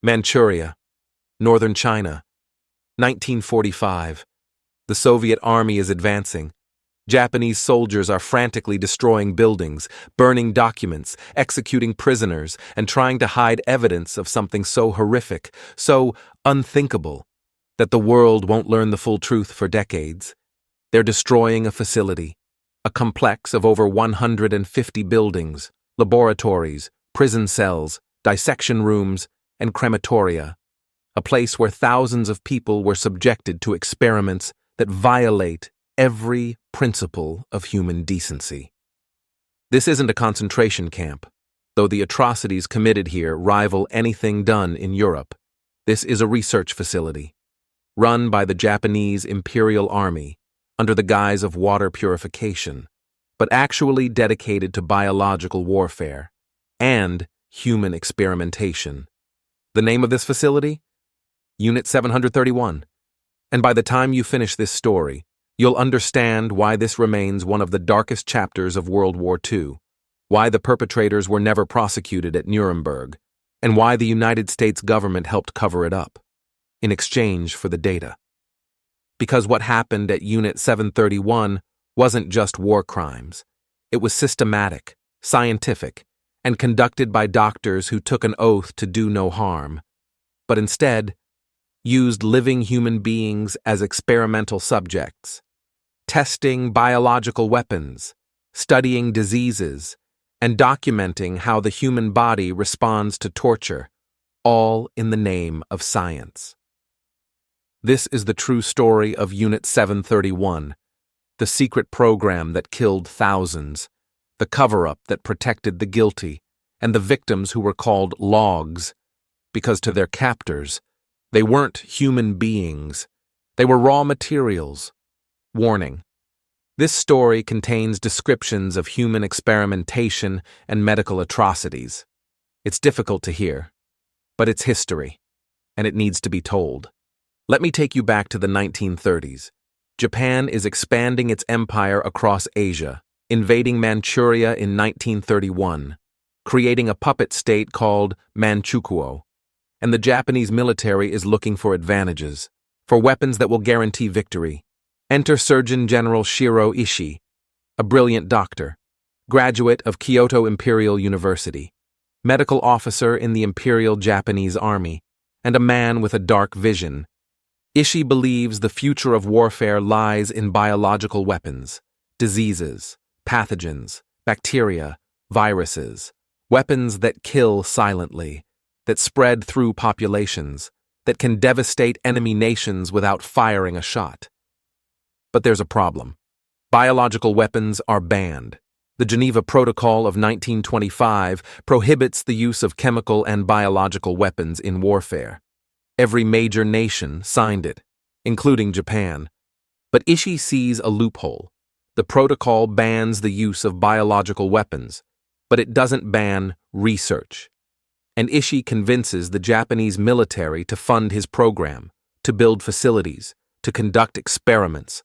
Manchuria, northern China, 1945. The Soviet army is advancing. Japanese soldiers are frantically destroying buildings, burning documents, executing prisoners, and trying to hide evidence of something so horrific, so unthinkable, that the world won't learn the full truth for decades. They're destroying a facility, a complex of over 150 buildings, laboratories, prison cells, dissection rooms, and crematoria, a place where thousands of people were subjected to experiments that violate every principle of human decency. This isn't a concentration camp, though the atrocities committed here rival anything done in Europe. This is a research facility, run by the Japanese Imperial Army under the guise of water purification, but actually dedicated to biological warfare and human experimentation. The name of this facility? Unit 731. And by the time you finish this story, you'll understand why this remains one of the darkest chapters of World War II, why the perpetrators were never prosecuted at Nuremberg, and why the United States government helped cover it up, in exchange for the data. Because what happened at Unit 731 wasn't just war crimes. It was systematic, scientific, and conducted by doctors who took an oath to do no harm, but instead used living human beings as experimental subjects, testing biological weapons, studying diseases, and documenting how the human body responds to torture, all in the name of science. This is the true story of Unit 731, the secret program that killed thousands, the cover-up that protected the guilty, and the victims who were called logs, because to their captors, they weren't human beings. They were raw materials. Warning: this story contains descriptions of human experimentation and medical atrocities. It's difficult to hear, but it's history, and it needs to be told. Let me take you back to the 1930s. Japan is expanding its empire across Asia, invading Manchuria in 1931, creating a puppet state called Manchukuo, and the Japanese military is looking for advantages, for weapons that will guarantee victory. Enter Surgeon General Shiro Ishii, a brilliant doctor, graduate of Kyoto Imperial University, medical officer in the Imperial Japanese Army, and a man with a dark vision. Ishii believes the future of warfare lies in biological weapons, diseases, pathogens, bacteria, viruses, weapons that kill silently, that spread through populations, that can devastate enemy nations without firing a shot. But there's a problem. Biological weapons are banned. The Geneva Protocol of 1925 prohibits the use of chemical and biological weapons in warfare. Every major nation signed it, including Japan. But Ishii sees a loophole. The protocol bans the use of biological weapons, but it doesn't ban research. And Ishii convinces the Japanese military to fund his program, to build facilities, to conduct experiments,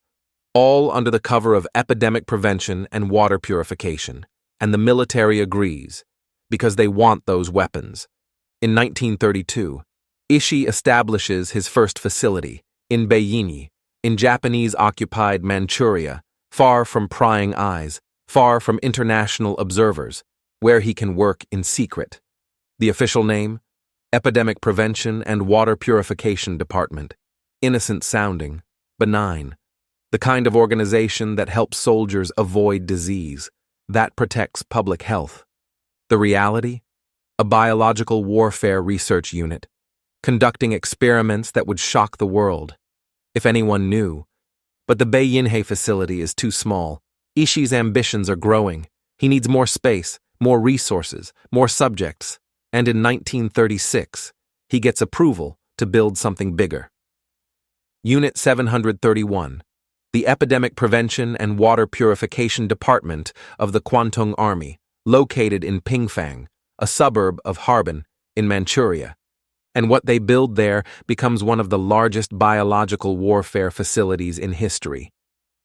all under the cover of epidemic prevention and water purification. And the military agrees, because they want those weapons. In 1932, Ishii establishes his first facility, in Beiyini, in Japanese-occupied Manchuria, far from prying eyes, far from international observers, where he can work in secret. The official name? Epidemic Prevention and Water Purification Department. Innocent sounding, benign. The kind of organization that helps soldiers avoid disease, that protects public health. The reality? A biological warfare research unit, conducting experiments that would shock the world, if anyone knew. But the Beiyinhe facility is too small. Ishii's ambitions are growing. He needs more space, more resources, more subjects. And in 1936, he gets approval to build something bigger. Unit 731, the Epidemic Prevention and Water Purification Department of the Kwantung Army, located in Pingfang, a suburb of Harbin, in Manchuria. And what they build there becomes one of the largest biological warfare facilities in history.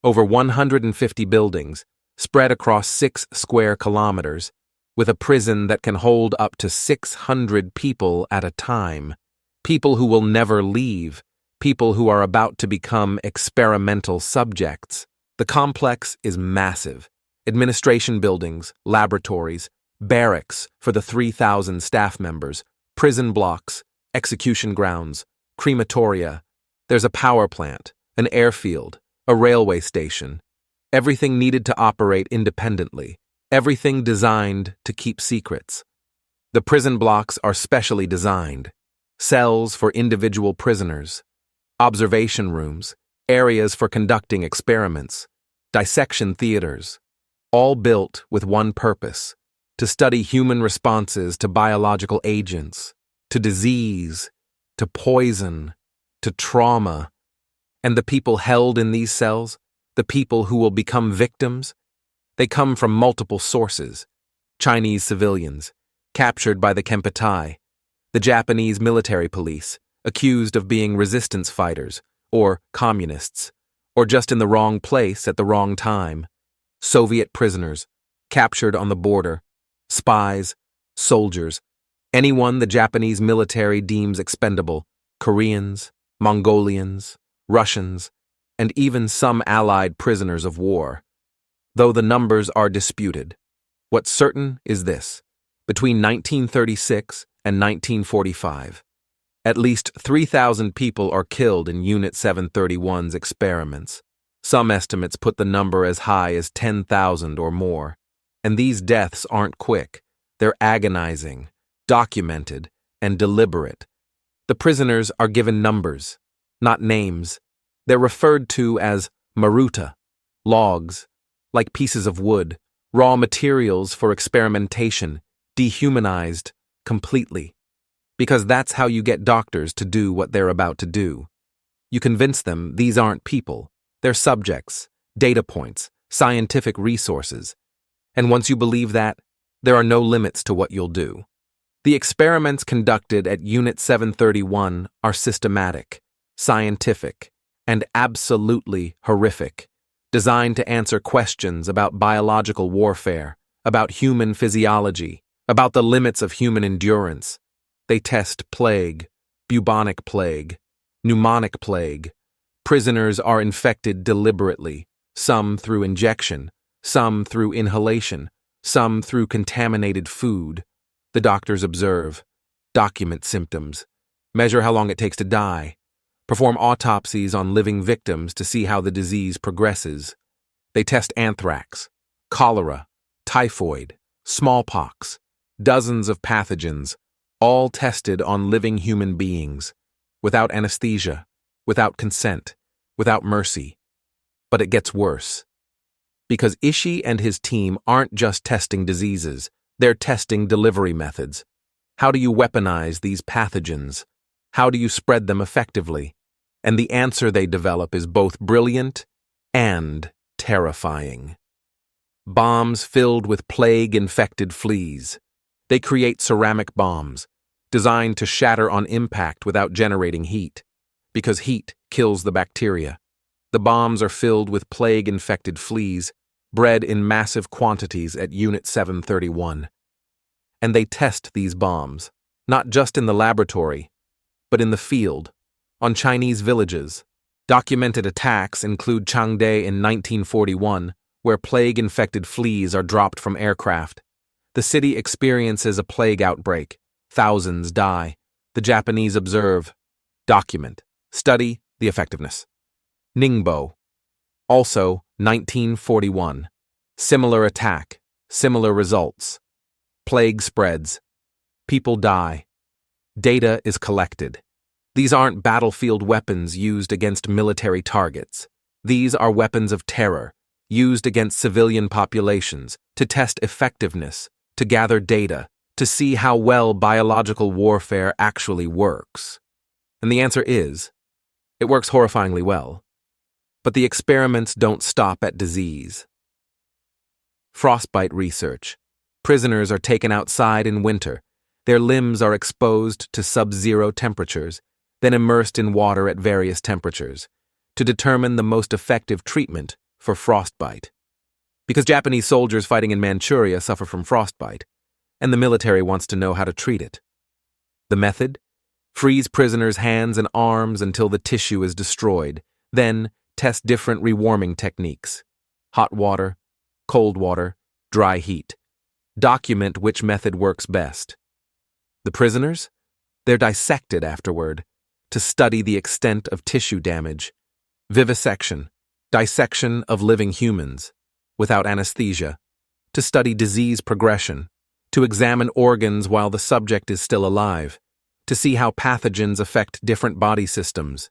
Over 150 buildings, spread across 6 square kilometers, with a prison that can hold up to 600 people at a time, people who will never leave, people who are about to become experimental subjects. The complex is massive. Administration buildings, laboratories, barracks for the 3,000 staff members, prison blocks, execution grounds, crematoria. There's a power plant, an airfield, a railway station. Everything needed to operate independently. Everything designed to keep secrets. The prison blocks are specially designed. Cells for individual prisoners, observation rooms, areas for conducting experiments, dissection theaters, all built with one purpose: to study human responses to biological agents, to disease, to poison, to trauma. And the people held in these cells, the people who will become victims, they come from multiple sources: Chinese civilians, captured by the Kempeitai, the Japanese military police, accused of being resistance fighters, or communists, or just in the wrong place at the wrong time, Soviet prisoners, captured on the border, spies, soldiers, anyone the Japanese military deems expendable, Koreans, Mongolians, Russians, and even some Allied prisoners of war. Though the numbers are disputed, what's certain is this: between 1936 and 1945, at least 3,000 people are killed in Unit 731's experiments. Some estimates put the number as high as 10,000 or more. And these deaths aren't quick. They're agonizing, documented, and deliberate. The prisoners are given numbers, not names. They're referred to as maruta, logs, like pieces of wood, raw materials for experimentation, dehumanized completely. Because that's how you get doctors to do what they're about to do. You convince them these aren't people, they're subjects, data points, scientific resources. And once you believe that, there are no limits to what you'll do. The experiments conducted at Unit 731 are systematic, scientific, and absolutely horrific, designed to answer questions about biological warfare, about human physiology, about the limits of human endurance. They test plague, bubonic plague, pneumonic plague. Prisoners are infected deliberately, some through injection, some through inhalation, some through contaminated food. The doctors observe, document symptoms, measure how long it takes to die, perform autopsies on living victims to see how the disease progresses. They test anthrax, cholera, typhoid, smallpox, dozens of pathogens, all tested on living human beings, without anesthesia, without consent, without mercy. But it gets worse. Because Ishii and his team aren't just testing diseases, they're testing delivery methods. How do you weaponize these pathogens? How do you spread them effectively? And the answer they develop is both brilliant and terrifying. Bombs filled with plague-infected fleas. They create ceramic bombs, designed to shatter on impact without generating heat, because heat kills the bacteria. The bombs are filled with plague-infected fleas, bred in massive quantities at Unit 731. And they test these bombs, not just in the laboratory, but in the field, on Chinese villages. Documented attacks include Changde in 1941, where plague-infected fleas are dropped from aircraft. The city experiences a plague outbreak. Thousands die. The Japanese observe, document, study the effectiveness. Ningbo, also 1941. Similar attack, similar results. Plague spreads. People die. Data is collected. These aren't battlefield weapons used against military targets. These are weapons of terror, used against civilian populations, to test effectiveness, to gather data, to see how well biological warfare actually works. And the answer is, it works horrifyingly well. But the experiments don't stop at disease. Frostbite research. Prisoners are taken outside in winter. Their limbs are exposed to sub-zero temperatures, then immersed in water at various temperatures, to determine the most effective treatment for frostbite. Because Japanese soldiers fighting in Manchuria suffer from frostbite, and the military wants to know how to treat it. The method? Freeze prisoners' hands and arms until the tissue is destroyed, then test different rewarming techniques. Hot water, cold water, dry heat. Document which method works best. The prisoners? They're dissected afterward to study the extent of tissue damage. Vivisection, dissection of living humans, without anesthesia, to study disease progression, to examine organs while the subject is still alive, to see how pathogens affect different body systems.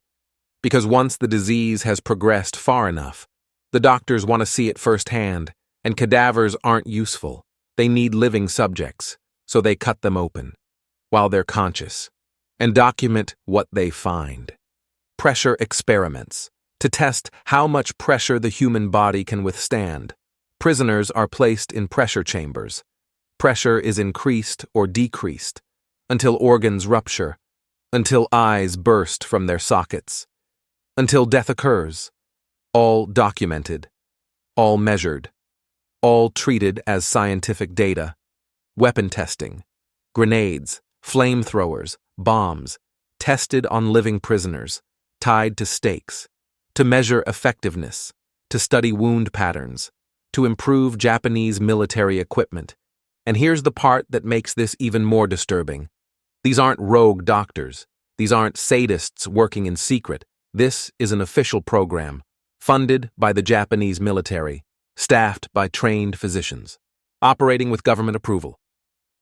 Because once the disease has progressed far enough, the doctors want to see it firsthand, and cadavers aren't useful. They need living subjects, so they cut them open, while they're conscious, and document what they find. Pressure experiments, to test how much pressure the human body can withstand. Prisoners are placed in pressure chambers. Pressure is increased or decreased, until organs rupture, until eyes burst from their sockets, until death occurs. All documented, all measured, all treated as scientific data. Weapon testing, grenades, flamethrowers, bombs, tested on living prisoners, tied to stakes, to measure effectiveness, to study wound patterns, to improve Japanese military equipment. And here's the part that makes this even more disturbing. These aren't rogue doctors. These aren't sadists working in secret. This is an official program, funded by the Japanese military, staffed by trained physicians, operating with government approval.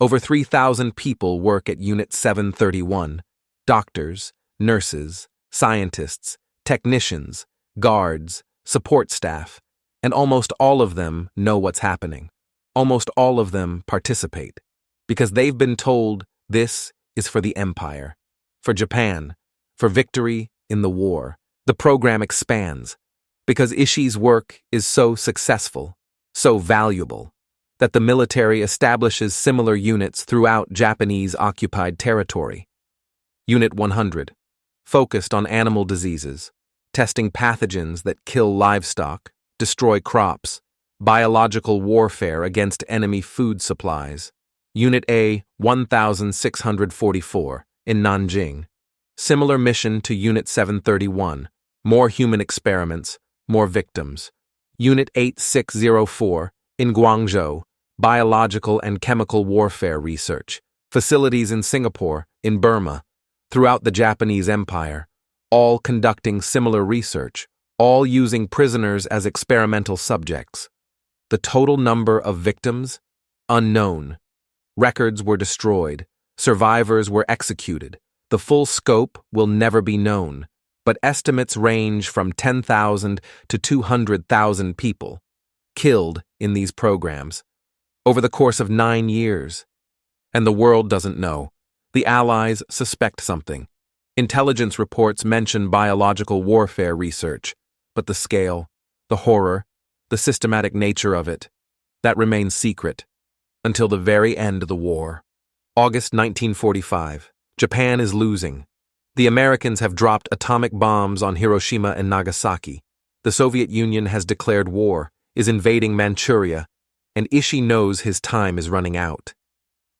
Over 3,000 people work at Unit 731, doctors, nurses, scientists, technicians, guards, support staff, and almost all of them know what's happening. Almost all of them participate, because they've been told this is for the empire, for Japan, for victory in the war. The program expands, because Ishii's work is so successful, so valuable, that the military establishes similar units throughout Japanese-occupied territory. Unit 100, focused on animal diseases, testing pathogens that kill livestock, destroy crops, biological warfare against enemy food supplies. Unit A 1644 in Nanjing. Similar mission to Unit 731, more human experiments, more victims. Unit 8604 in Guangzhou, biological and chemical warfare research. Facilities in Singapore, in Burma, throughout the Japanese Empire, all conducting similar research, all using prisoners as experimental subjects. The total number of victims? Unknown. Records were destroyed. Survivors were executed. The full scope will never be known, but estimates range from 10,000 to 200,000 people killed in these programs over the course of 9 years. And the world doesn't know. The Allies suspect something. Intelligence reports mention biological warfare research, but the scale, the horror, the systematic nature of it, that remains secret until the very end of the war. August 1945. Japan is losing. The Americans have dropped atomic bombs on Hiroshima and Nagasaki. The Soviet Union has declared war, is invading Manchuria, and Ishii knows his time is running out.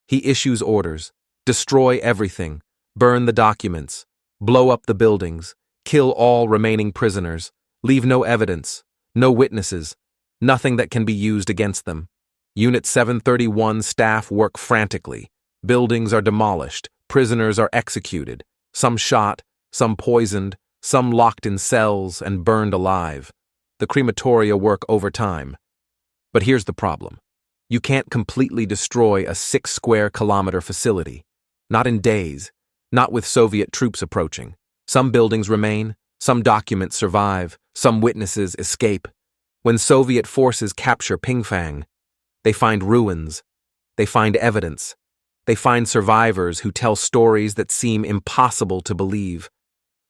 He issues orders: destroy everything, burn the documents, blow up the buildings, kill all remaining prisoners, leave no evidence, no witnesses, nothing that can be used against them. Unit 731 staff work frantically. Buildings are demolished, prisoners are executed, some shot, some poisoned, some locked in cells and burned alive. The crematoria work overtime. But here's the problem. You can't completely destroy a 6 square kilometer facility. Not in days, not with Soviet troops approaching. Some buildings remain, some documents survive, some witnesses escape. When Soviet forces capture Pingfang, they find ruins, they find evidence, they find survivors who tell stories that seem impossible to believe.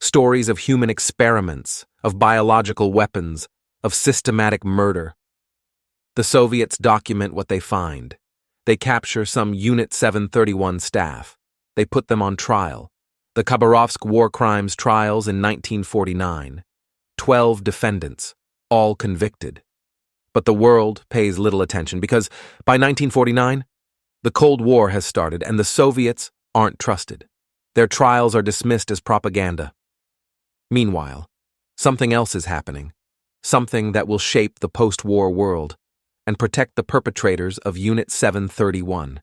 Stories of human experiments, of biological weapons, of systematic murder. The Soviets document what they find. They capture some Unit 731 staff. They put them on trial. The Khabarovsk war crimes trials in 1949. 12 defendants, all convicted. But the world pays little attention because by 1949, The Cold War has started, and the Soviets aren't trusted. Their trials are dismissed as propaganda. Meanwhile, something else is happening, something that will shape the post-war world and protect the perpetrators of Unit 731.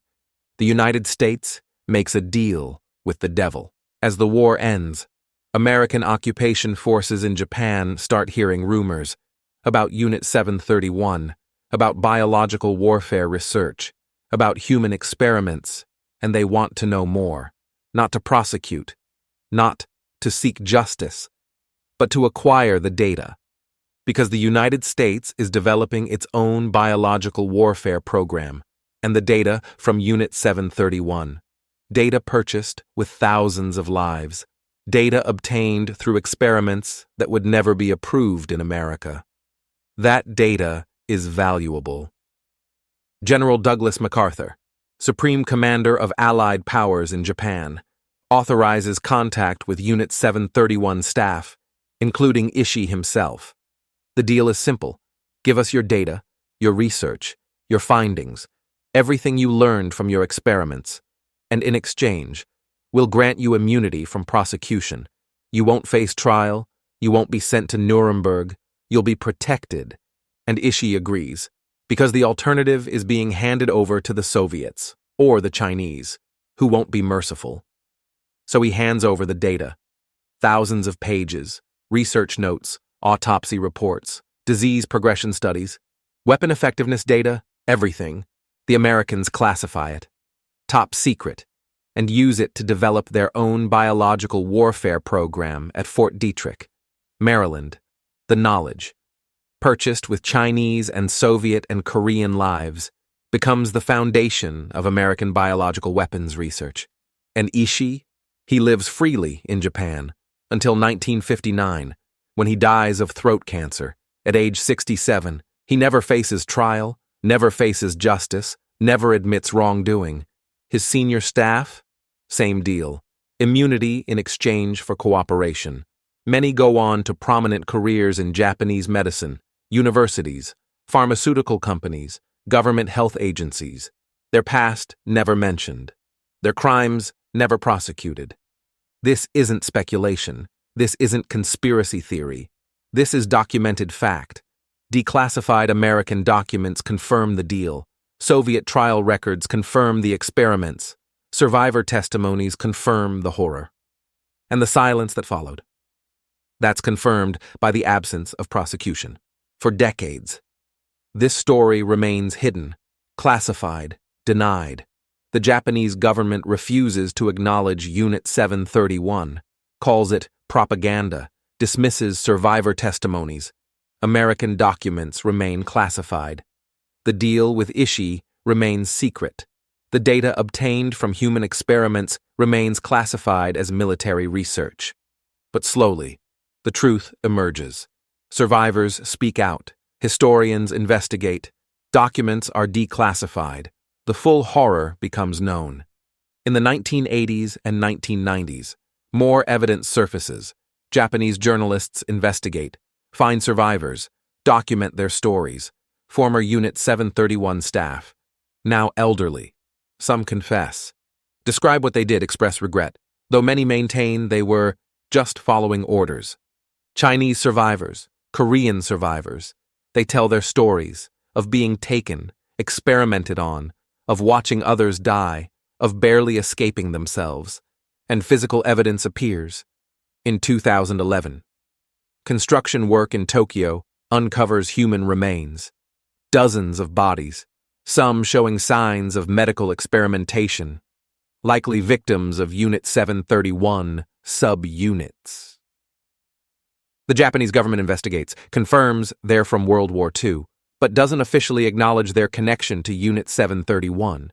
The United States makes a deal with the devil. As the war ends, American occupation forces in Japan start hearing rumors about Unit 731, about biological warfare research, about human experiments, and they want to know more, not to prosecute, not to seek justice, but to acquire the data, because the United States is developing its own biological warfare program, and the data from Unit 731, data purchased with thousands of lives, data obtained through experiments that would never be approved in America. That data is valuable. General Douglas MacArthur, Supreme Commander of Allied Powers in Japan, authorizes contact with Unit 731 staff, including Ishii himself. The deal is simple. Give us your data, your research, your findings, everything you learned from your experiments, and in exchange, we'll grant you immunity from prosecution. You won't face trial, you won't be sent to Nuremberg, you'll be protected. And Ishii agrees, because the alternative is being handed over to the Soviets, or the Chinese, who won't be merciful. So he hands over the data. Thousands of pages, research notes, autopsy reports, disease progression studies, weapon effectiveness data, everything. The Americans classify it, top secret, and use it to develop their own biological warfare program at Fort Detrick, Maryland. The knowledge, purchased with Chinese and Soviet and Korean lives, becomes the foundation of American biological weapons research. And Ishii, he lives freely in Japan until 1959, when he dies of throat cancer. At age 67, he never faces trial, never faces justice, never admits wrongdoing. His senior staff? Same deal. Immunity in exchange for cooperation. Many go on to prominent careers in Japanese medicine, universities, pharmaceutical companies, government health agencies. Their past never mentioned. Their crimes never prosecuted. This isn't speculation. This isn't conspiracy theory. This is documented fact. Declassified American documents confirm the deal. Soviet trial records confirm the experiments. Survivor testimonies confirm the horror. And the silence that followed. That's confirmed by the absence of prosecution. For decades, this story remains hidden, classified, denied. The Japanese government refuses to acknowledge Unit 731, calls it propaganda, dismisses survivor testimonies. American documents remain classified. The deal with Ishii remains secret. The data obtained from human experiments remains classified as military research. But slowly, the truth emerges. Survivors speak out. Historians investigate. Documents are declassified. The full horror becomes known. In the 1980s and 1990s, more evidence surfaces. Japanese journalists investigate, find survivors, document their stories. Former Unit 731 staff, now elderly. Some confess. Describe what they did, express regret, though many maintain they were just following orders. Chinese survivors, Korean survivors, they tell their stories of being taken, experimented on, of watching others die, of barely escaping themselves, and physical evidence appears. In 2011, construction work in Tokyo uncovers human remains, dozens of bodies, some showing signs of medical experimentation, likely victims of Unit 731 subunits. The Japanese government investigates, confirms they're from World War II, but doesn't officially acknowledge their connection to Unit 731.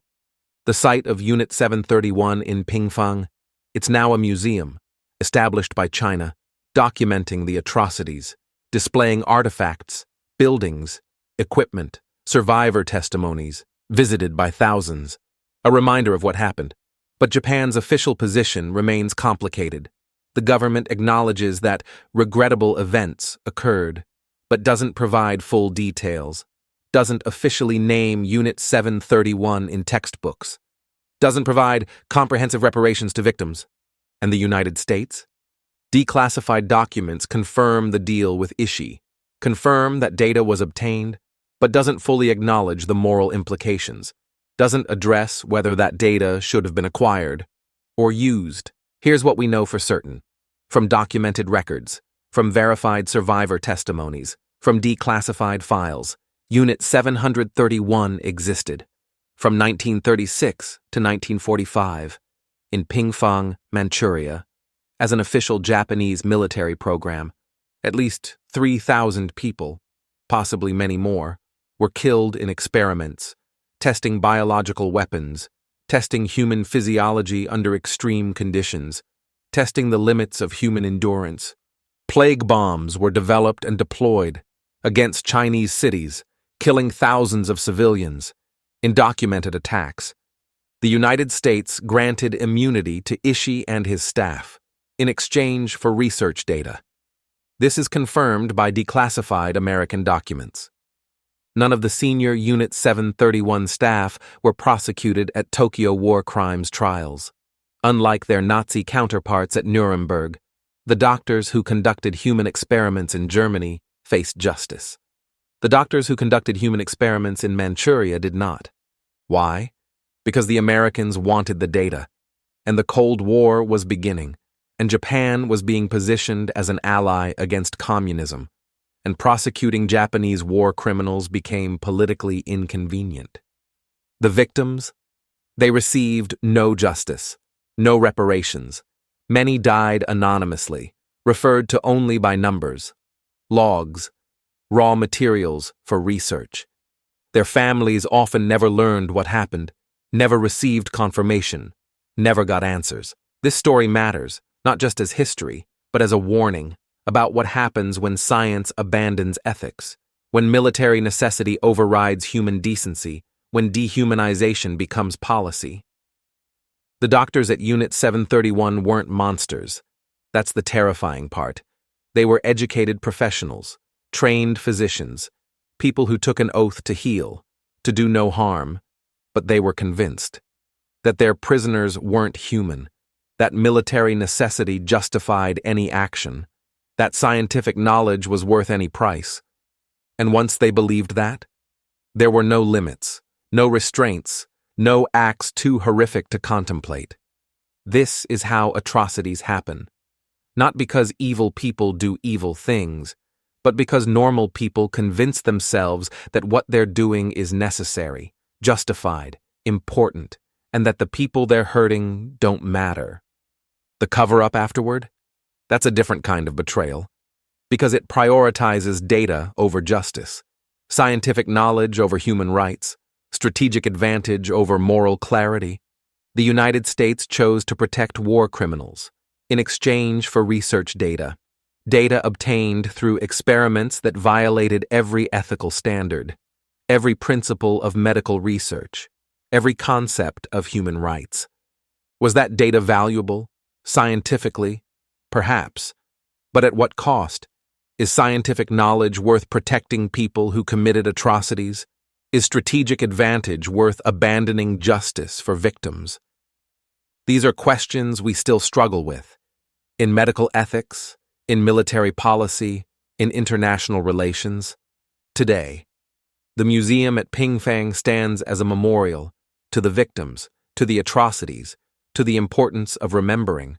The site of Unit 731 in Pingfang, it's now a museum, established by China, documenting the atrocities, displaying artifacts, buildings, equipment, survivor testimonies, visited by thousands, a reminder of what happened. But Japan's official position remains complicated. The government acknowledges that regrettable events occurred, but doesn't provide full details, doesn't officially name Unit 731 in textbooks, doesn't provide comprehensive reparations to victims. And the United States? Declassified documents confirm the deal with Ishii, confirm that data was obtained, but doesn't fully acknowledge the moral implications, doesn't address whether that data should have been acquired or used. Here's what we know for certain. From documented records, from verified survivor testimonies, from declassified files, Unit 731 existed from 1936 to 1945 in Pingfang, Manchuria, as an official Japanese military program. At least 3,000 people, possibly many more, were killed in experiments, testing biological weapons, testing human physiology under extreme conditions, testing the limits of human endurance. Plague bombs were developed and deployed against Chinese cities, killing thousands of civilians in documented attacks. The United States granted immunity to Ishii and his staff in exchange for research data. This is confirmed by declassified American documents. None of the senior Unit 731 staff were prosecuted at Tokyo war crimes trials. Unlike their Nazi counterparts at Nuremberg, the doctors who conducted human experiments in Germany faced justice. The doctors who conducted human experiments in Manchuria did not. Why? Because the Americans wanted the data, and the Cold War was beginning, and Japan was being positioned as an ally against communism, and prosecuting Japanese war criminals became politically inconvenient. The victims? They received no justice, no reparations. Many died anonymously, referred to only by numbers, logs, raw materials for research. Their families often never learned what happened, never received confirmation, never got answers. This story matters, not just as history, but as a warning about what happens when science abandons ethics, when military necessity overrides human decency, when dehumanization becomes policy. The doctors at Unit 731 weren't monsters. That's the terrifying part. They were educated professionals, trained physicians, people who took an oath to heal, to do no harm, but they were convinced that their prisoners weren't human, that military necessity justified any action, that scientific knowledge was worth any price. And once they believed that, there were no limits, no restraints, no acts too horrific to contemplate. This is how atrocities happen. Not because evil people do evil things, but because normal people convince themselves that what they're doing is necessary, justified, important, and that the people they're hurting don't matter. The cover-up afterward? That's a different kind of betrayal, because it prioritizes data over justice, scientific knowledge over human rights, strategic advantage over moral clarity. The United States chose to protect war criminals in exchange for research data obtained through experiments that violated every ethical standard, every principle of medical research, every concept of human rights. Was that data valuable? Scientifically? Perhaps. But at what cost? Is scientific knowledge worth protecting people who committed atrocities? Is strategic advantage worth abandoning justice for victims? These are questions we still struggle with. In medical ethics, in military policy, in international relations. Today, the museum at Pingfang stands as a memorial to the victims, to the atrocities, to the importance of remembering.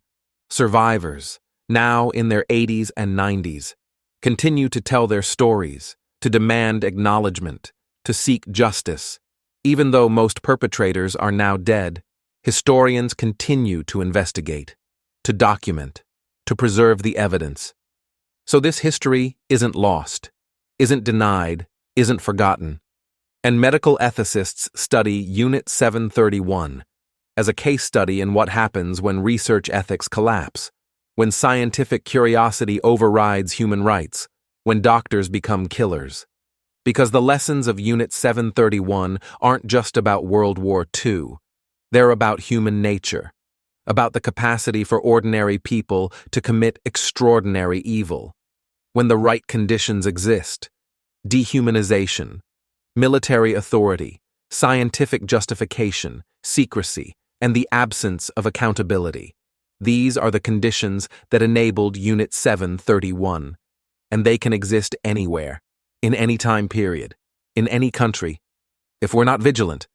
Survivors, now in their 80s and 90s, continue to tell their stories, to demand acknowledgement, to seek justice. Even though most perpetrators are now dead, historians continue to investigate, to document, to preserve the evidence. So this history isn't lost, isn't denied, isn't forgotten. And medical ethicists study Unit 731 as a case study in what happens when research ethics collapse, when scientific curiosity overrides human rights, when doctors become killers. Because the lessons of Unit 731 aren't just about World War II. They're about human nature, about the capacity for ordinary people to commit extraordinary evil. When the right conditions exist, dehumanization, military authority, scientific justification, secrecy, and the absence of accountability. These are the conditions that enabled Unit 731, and they can exist anywhere, in any time period, in any country, if we're not vigilant.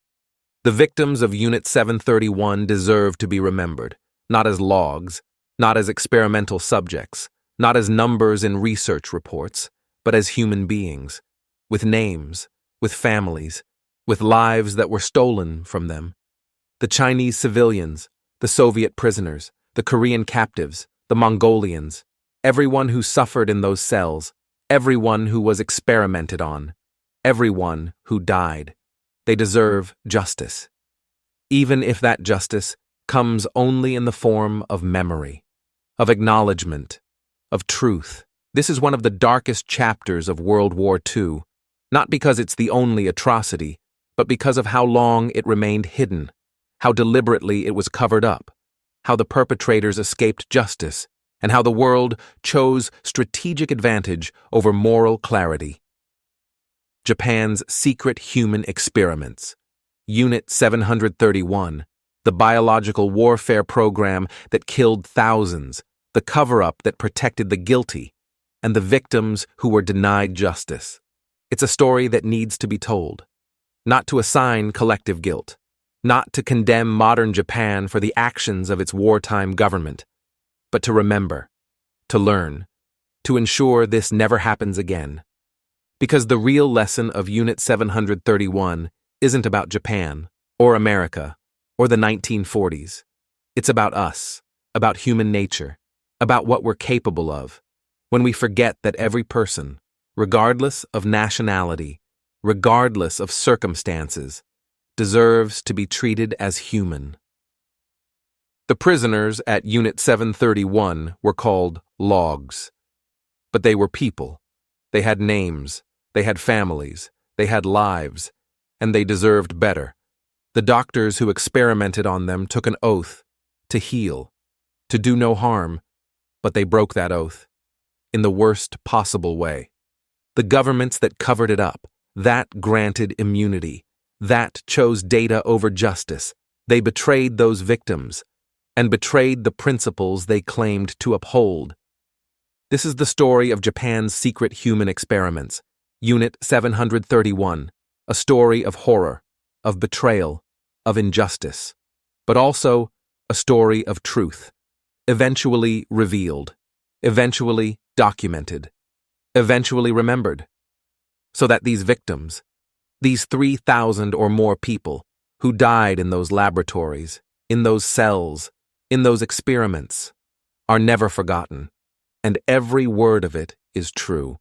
The victims of Unit 731 deserve to be remembered, not as logs, not as experimental subjects, not as numbers in research reports, but as human beings, with names, with families, with lives that were stolen from them. The Chinese civilians, the Soviet prisoners, the Korean captives, the Mongolians, everyone who suffered in those cells, everyone who was experimented on, everyone who died. They deserve justice, even if that justice comes only in the form of memory, of acknowledgement, of truth. This is one of the darkest chapters of World War II, not because it's the only atrocity, but because of how long it remained hidden, how deliberately it was covered up, how the perpetrators escaped justice, and how the world chose strategic advantage over moral clarity. Japan's secret human experiments. Unit 731, the biological warfare program that killed thousands, the cover-up that protected the guilty, and the victims who were denied justice. It's a story that needs to be told, not to assign collective guilt, not to condemn modern Japan for the actions of its wartime government, but to remember, to learn, to ensure this never happens again. Because the real lesson of Unit 731 isn't about Japan, or America, or the 1940s. It's about us, about human nature, about what we're capable of, when we forget that every person, regardless of nationality, regardless of circumstances, deserves to be treated as human. The prisoners at Unit 731 were called logs. But they were people. They had names, they had families, they had lives, and they deserved better. The doctors who experimented on them took an oath to heal, to do no harm, but they broke that oath in the worst possible way. The governments that covered it up, that granted immunity, that chose data over justice, they betrayed those victims and betrayed the principles they claimed to uphold. This is the story of Japan's secret human experiments, Unit 731, a story of horror, of betrayal, of injustice, but also a story of truth, eventually revealed, eventually documented, eventually remembered, so that these victims, these 3,000 or more people who died in those laboratories, in those cells, in those experiments, are never forgotten, and every word of it is true.